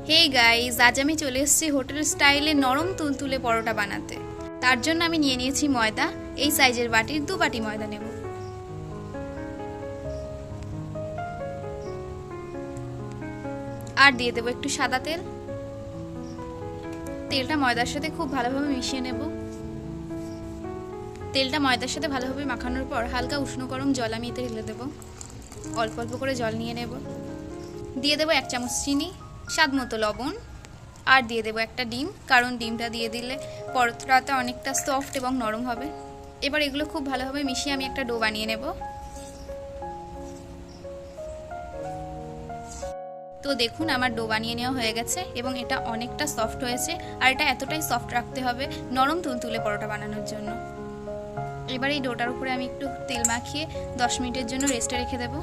Hey guys, আজ আমি চলে এসেছি হোটেল স্টাইলে নরম তুলতুলে পরোটা বানাতে। তার জন্য আমি নিয়ে নিয়েছি ময়দা। এই সাইজের বাটির 2 বাটি ময়দা নেব। আর দিয়ে দেবো একটু সাদা তেল। তেলটা ময়দার সাথে খুব ভালোভাবে মিশিয়ে নেব। তেলটা ময়দার সাথে ভালোভাবে মাখানোর পর হালকা উষ্ণ গরম জল আমি এতে ঢেলে দেবো। অল্প অল্প করে জল নিয়ে নেব। দিয়ে দেবো 1 চামচ চিনি, স্বাদ মতো লবণ, আর দিয়ে দেবো একটা ডিম, কারণ ডিমটা দিয়ে দিলে পরোটাটা অনেকটা সফট এবং নরম হবে। এবার এগুলো খুব ভালোভাবে মিশিয়ে আমি একটা ডো বানিয়ে নেব। তো দেখুন, আমার ডো বানিয়ে নেওয়া হয়ে গেছে এবং এটা অনেকটা সফট হয়েছে। আর এটা এতটাই সফট রাখতে হবে নরম তুলতুলে পরোটা বানানোর জন্য। এবার এই ডোটার উপরে আমি একটু তেল মাখিয়ে 10 মিনিটের জন্য রেস্টে রেখে দেব।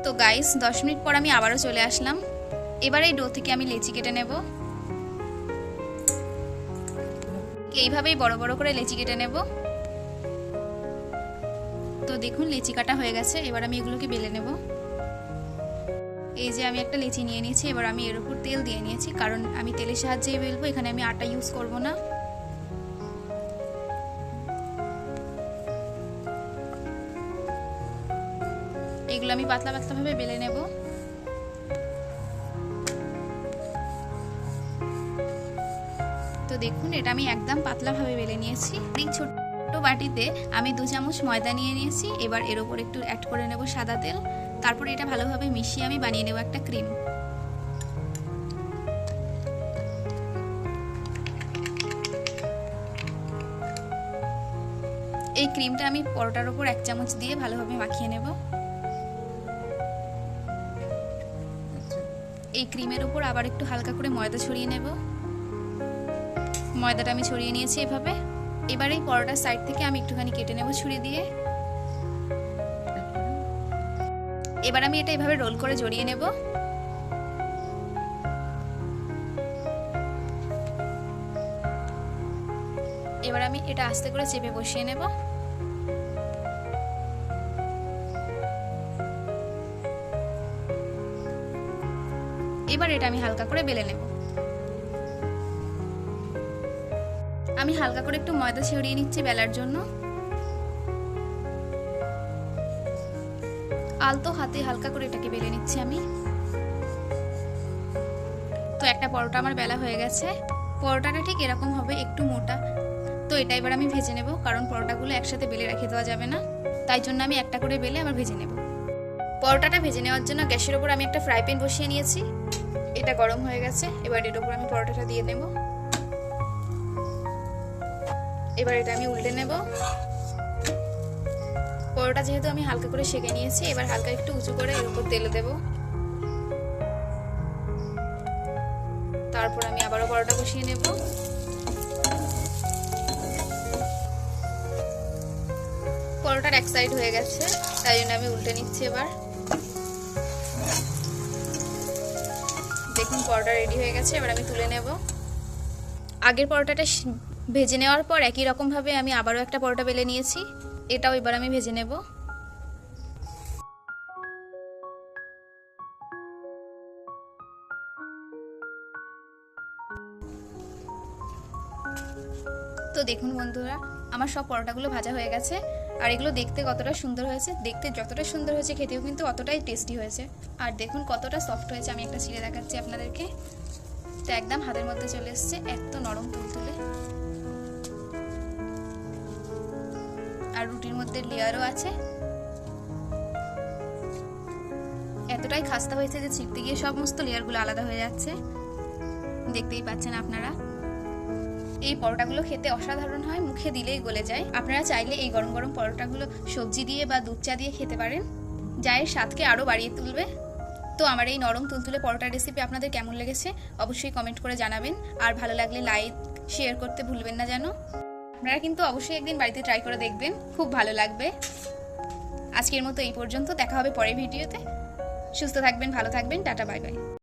তো গাইস, 10 মিনিট পর আমি আবারও চলে আসলাম। এবার এই ডো থেকে আমি লেচি কেটে নেব। এইভাবেই বড় বড় করে লেচি কেটে নেব। তো দেখুন, লেচি কাটা হয়ে গেছে। এবার আমি এগুলোকে বেলে নেব। এই যে আমি একটা লেচি নিয়ে নিয়েছি। এবার আমি এর উপর তেল দিয়ে নিয়েছি, কারণ আমি তেলের সাহায্যেই বেলবো, এখানে আমি আটা ইউজ করব না। এগুলো আমি পাতলা পাতলা ভাবে বেলে নেব। তো দেখুন, এটা আমি একদম পাতলা ভাবে বেলে নিয়েছি। এই ছোট বাটিতে আমি 2 চামচ ময়দা নিয়ে নিয়েছি। এবার এর উপর একটু অ্যাড করে নেব সাদা তেল। তারপর এটা ভালোভাবে মিশিয়ে আমি বানিয়ে নেব একটা ক্রিম। এই ক্রিমটা আমি পরোটার উপর 1 চামচ দিয়ে ভালোভাবে মাখিয়ে নেব। এই ক্রিমের উপর আবার একটু হালকা করে ময়দা ছড়িয়ে নেব। ময়দাটা আমি ছড়িয়ে নিয়েছি এভাবে। এবার এই পরোটার সাইড থেকে আমি একটুখানি কেটে নেব ছুরি দিয়ে। এবার আমি এটা এভাবে রোল করে জড়িয়ে নেব। এবার আমি এটা আস্তে করে চেপে বসিয়ে নেব। এবার এটা আমি হালকা করে বেলে নেব। আমি হালকা করে একটু ময়দা ছড়িয়ে নিচ্ছি বেলার জন্য। আলতো হাতে হালকা করে এটাকে বেলে নিচ্ছি আমি। তো একটা পরোটা আমার বেলা হয়ে গেছে। পরোটাটা ঠিক এরকম হবে, একটু মোটা। তো এটা এবার আমি ভেজে নেব, কারণ পরোটাগুলো একসাথে বেলে রেখে দেওয়া যাবে না। তাই জন্য আমি একটা করে বেলে আবার ভেজে নেব। পরোটাটা ভেজে নেওয়ার জন্য গ্যাসের উপর আমি একটা ফ্রাই প্যান বসিয়ে নিয়েছি। এটা গরম হয়ে গেছে। এবার এর উপর আমি পরোটাটা দিয়ে নেব। এবার এটা আমি উল্টে নেব। পরোটা যেহেতু আমি হালকা করে সেঁকে নিয়েছি, এবার হালকা একটু উঁচু করে এর উপর তেলে দেব। তারপর আমি আবারও পরোটা বসিয়ে নেব। পরোটার এক সাইড হয়ে গেছে, তাই জন্য আমি উল্টে নিচ্ছি। এবার দেখুন, পরোটা রেডি হয়ে গেছে। এবার আমি তুলে নেব। আগের পরোটাটা ভেজে নেওয়ার পর একই রকম ভাবে আমি আবারও একটা পরোটা বেলে নিয়েছি। এটাও এবার আমি ভেজে নেব। তো দেখুন বন্ধুরা, আমার সব পরোটাগুলো ভাজা হয়ে গেছে। আর এগুলো দেখতে কতটা সুন্দর হয়েছে। দেখতে যতটা সুন্দর হয়েছে, খেতেও কিন্তু অতটাই টেস্টি হয়েছে। আর দেখুন কতটা সফট হয়েছে। আমি একটা ছিঁড়ে দেখাচ্ছি আপনাদেরকে। তো একদম হাতের মধ্যে চলে এসছে, এত নরম তুলতুলে। আর রুটির মধ্যে লেয়ারও আছে। এতটাই খাস্তা হয়েছে যে ছিঁড়তে গিয়ে সমস্ত লেয়ারগুলো আলাদা হয়ে যাচ্ছে। দেখতেই পাচ্ছেন আপনারা। এই পরোটাগুলো খেতে অসাধারণ হয়, মুখে দিলেই গলে যায়। আপনারা চাইলে এই গরম গরম পরোটাগুলো সবজি দিয়ে বা দুধ চা দিয়ে খেতে পারেন, যা এর স্বাদকে আরও বাড়িয়ে তুলবে। তো আমার এই নরম তুলতুলে পরোটার রেসিপি আপনাদের কেমন লেগেছে অবশ্যই কমেন্ট করে জানাবেন। আর ভালো লাগলে লাইক শেয়ার করতে ভুলবেন না যেন। আপনারা কিন্তু অবশ্যই একদিন বাড়িতে ট্রাই করে দেখবেন, খুব ভালো লাগবে। আজকের মতো এই পর্যন্ত, দেখা হবে পরের ভিডিওতে। সুস্থ থাকবেন, ভালো থাকবেন, টাটা, বাই বাই।